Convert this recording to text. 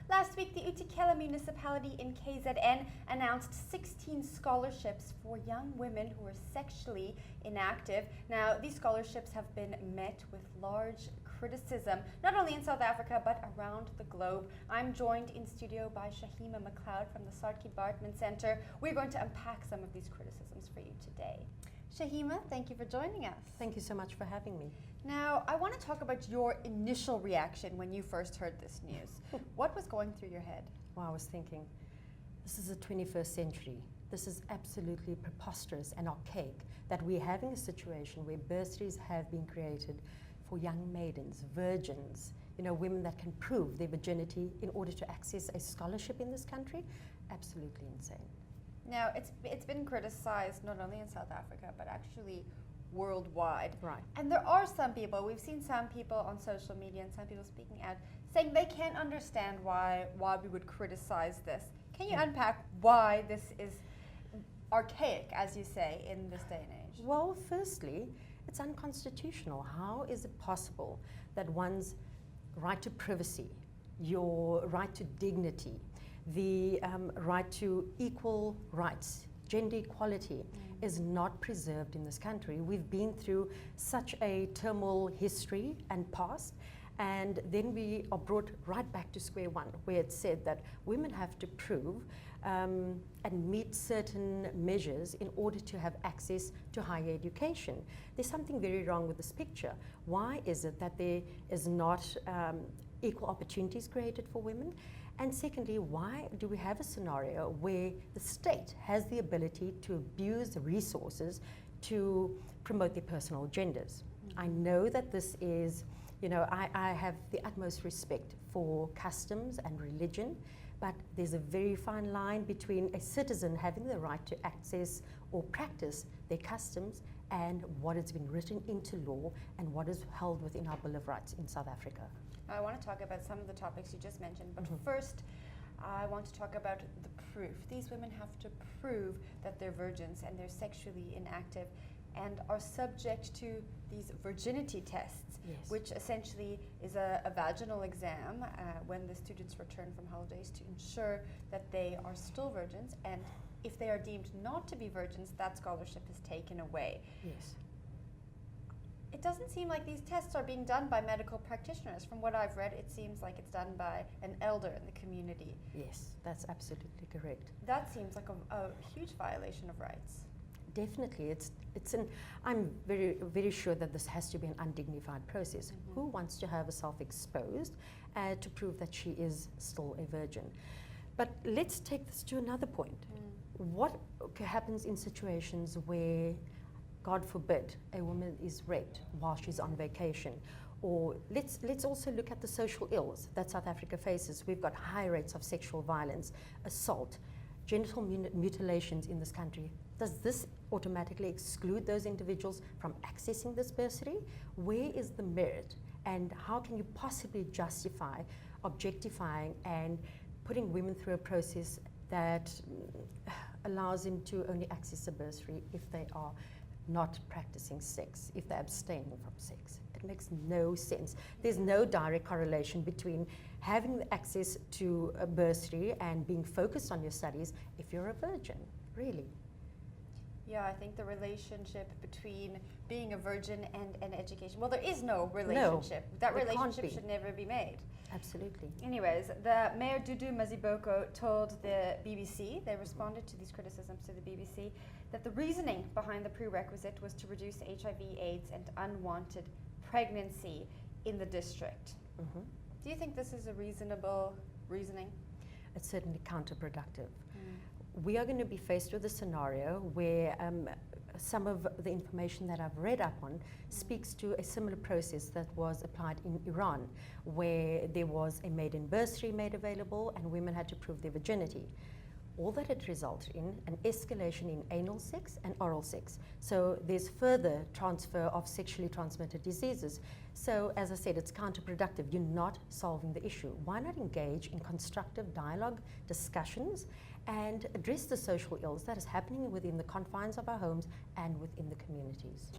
Last week, the Utikela municipality in KZN announced 16 scholarships for young women who are sexually inactive. Now, these scholarships have been met with large criticism, not only in South Africa, but around the globe. I'm joined in studio by Shahima McLeod from the Saartjie Baartman Center. We're going to unpack some of these criticisms for you today. Shahima, thank you for joining us. Thank you so much for having me. Now, I want to talk about your initial reaction when you first heard this news. What was going through your head? Well, I was thinking, this is the 21st century. This is absolutely preposterous and archaic that we're having a situation where bursaries have been created for young maidens, virgins, women that can prove their virginity in order to access a scholarship in this country. Absolutely insane. Now, it's been criticized not only in South Africa, but actually worldwide. Right. And there are some people, we've seen some people on social media and some people speaking out, saying they can't understand why we would criticize this. Can you unpack why this is archaic, as you say, in this day and age? Well, firstly, it's unconstitutional. How is it possible that one's right to privacy, your right to dignity, the right to equal rights, gender equality, is not preserved in this country? We've been through such a turmoil history and past, and then we are brought right back to square one, where it's said that women have to prove and meet certain measures in order to have access to higher education. There's something very wrong with this picture. Why is it that there is not equal opportunities created for women? And secondly, why do we have a scenario where the state has the ability to abuse the resources to promote their personal agendas? I know that this is, I have the utmost respect for customs and religion, but there's a very fine line between a citizen having the right to access or practice their customs and what has been written into law and what is held within our Bill of Rights in South Africa. I want to talk about some of the topics you just mentioned, but first I want to talk about the proof. These women have to prove that they're virgins and they're sexually inactive and are subject to these virginity tests, yes, which essentially is a vaginal exam when the students return from holidays to ensure that they are still virgins, and if they are deemed not to be virgins, that scholarship is taken away. Yes. It doesn't seem like these tests are being done by medical practitioners. From what I've read, it seems like it's done by an elder in the community. Yes, that's absolutely correct. That seems like a huge violation of rights. Definitely, I'm very sure that this has to be an undignified process. Who wants to have herself exposed to prove that she is still a virgin? But let's take this to another point. What happens in situations where, God forbid, a woman is raped while she's on vacation? Or let's also look at the social ills that South Africa faces. We've got high rates of sexual violence, assault, genital mutilations in this country. Does this automatically exclude those individuals from accessing this bursary? Where is the merit, and how can you possibly justify objectifying and putting women through a process that allows them to only access a bursary if they are not practicing sex, if they're abstaining from sex? It makes no sense. There's no direct correlation between having access to a bursary and being focused on your studies if you're a virgin, really. Yeah, I think the relationship between being a virgin and education, well, there is no relationship. No, that relationship should never be made. Absolutely. Anyways, the Mayor Dudu Maziboko told the BBC, they responded to these criticisms to the BBC, that the reasoning behind the prerequisite was to reduce HIV, AIDS, and unwanted pregnancy in the district. Do you think this is a reasonable reasoning? It's certainly counterproductive. We are going to be faced with a scenario where some of the information that I've read up on speaks to a similar process that was applied in Iran, where there was a maiden bursary made available and women had to prove their virginity. All that it resulted in an escalation in anal sex and oral sex. So there's further transfer of sexually transmitted diseases. So as I said, it's counterproductive. You're not solving the issue. Why not engage in constructive dialogue, discussions, and address the social ills that is happening within the confines of our homes and within the communities?